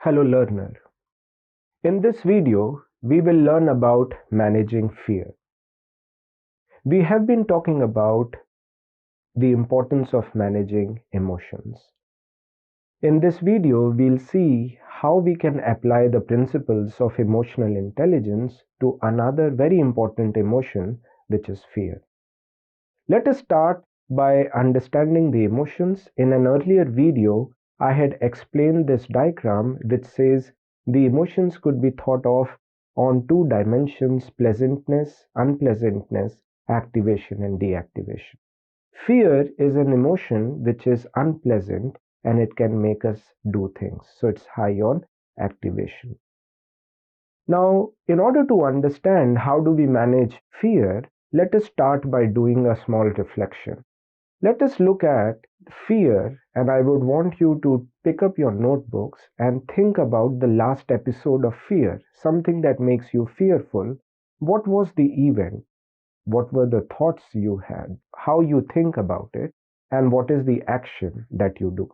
Hello learner. In this video, we will learn about managing fear. We have been talking about the importance of managing emotions. In this video, we'll see how we can apply the principles of emotional intelligence to another very important emotion, which is fear. Let us start by understanding the emotions. In an earlier video, I had explained this diagram which says the emotions could be thought of on two dimensions: pleasantness, unpleasantness, activation and deactivation. Fear is an emotion which is unpleasant and it can make us do things. So it's high on activation. Now, in order to understand how do we manage fear, let us start by doing a small reflection. Let us look at fear, and I would want you to pick up your notebooks and think about the last episode of fear, something that makes you fearful. What was the event? What were the thoughts you had? How you think about it? And what is the action that you do?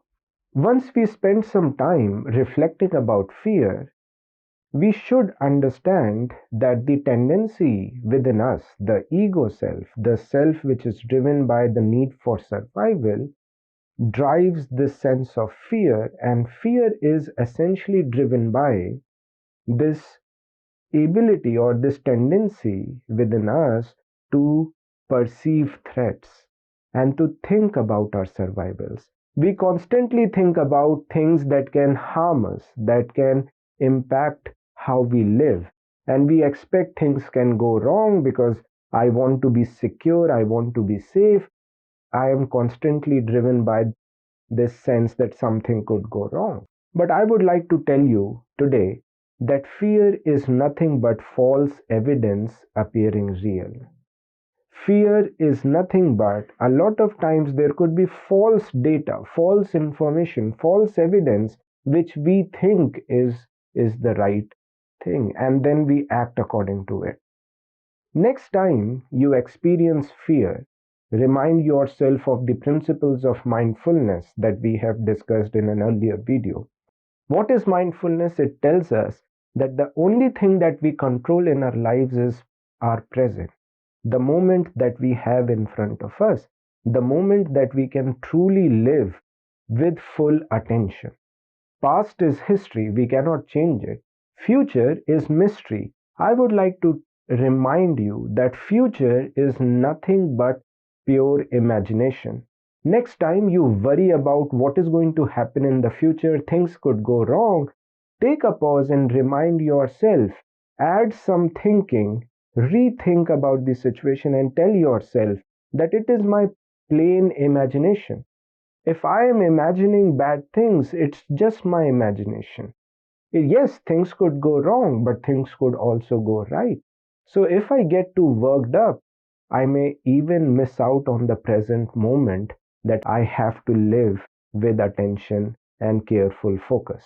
Once we spend some time reflecting about fear, we should understand that the tendency within us, the ego self, the self which is driven by the need for survival, drives this sense of fear, and fear is essentially driven by this ability or this tendency within us to perceive threats and to think about our survivals. We constantly think about things that can harm us, that can impact how we live, and we expect things can go wrong because I want to be secure, I want to be safe. I am constantly driven by this sense that something could go wrong. But I would like to tell you today that fear is nothing but false evidence appearing real. Fear is nothing but a lot of times there could be false data, false information, false evidence which we think is the right thing, and then we act according to it. Next time you experience fear, remind yourself of the principles of mindfulness that we have discussed in an earlier video. What is mindfulness? It tells us that the only thing that we control in our lives is our present, the moment that we have in front of us, the moment that we can truly live with full attention. Past is history, we cannot change it. Future is mystery. I would like to remind you that future is nothing but pure imagination. Next time you worry about what is going to happen in the future, things could go wrong, take a pause and remind yourself, add some thinking, rethink about the situation and tell yourself that it is my plain imagination. If I am imagining bad things, it's just my imagination. Yes, things could go wrong, but things could also go right. So if I get too worked up, I may even miss out on the present moment that I have to live with attention and careful focus.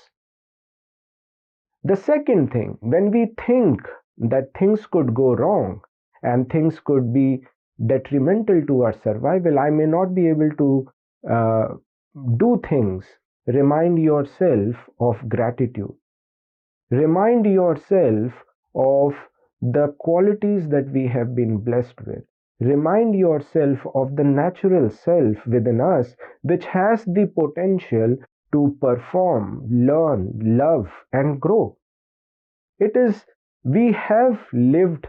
The second thing, when we think that things could go wrong and things could be detrimental to our survival, I may not be able to uh, do things. Remind yourself of gratitude. Remind yourself of the qualities that we have been blessed with. Remind yourself of the natural self within us, which has the potential to perform, learn, love, and grow. It is, we have lived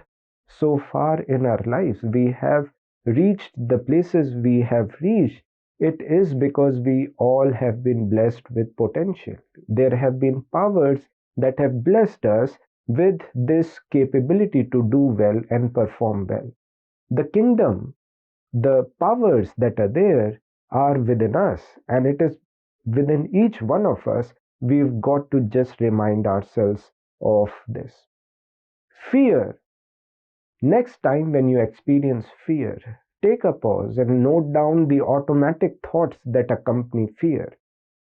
so far in our lives, we have reached the places we have reached. It is because we all have been blessed with potential. There have been powers that have blessed us with this capability to do well and perform well. The kingdom, the powers that are there are within us, and it is within each one of us. We've got to just remind ourselves of this. Fear. Next time when you experience fear, take a pause and note down the automatic thoughts that accompany fear.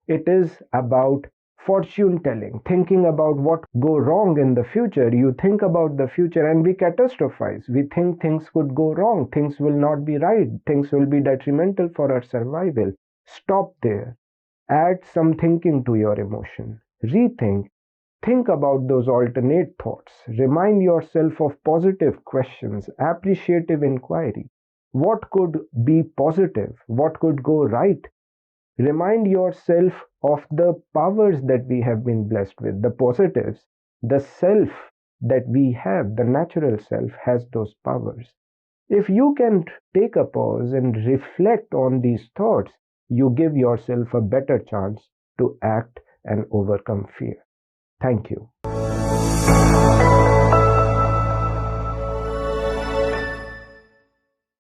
It is about fortune telling, thinking about what go wrong in the future. You think about the future and we catastrophize. We think things could go wrong, things will not be right, things will be detrimental for our survival. Stop there. Add some thinking to your emotion. Rethink Think about those alternate thoughts. Remind yourself of positive questions, appreciative inquiry. What could be positive? What could go right? Remind yourself of the powers that we have been blessed with, the positives. The self that we have, the natural self, has those powers. If you can take a pause and reflect on these thoughts, you give yourself a better chance to act and overcome fear. Thank you.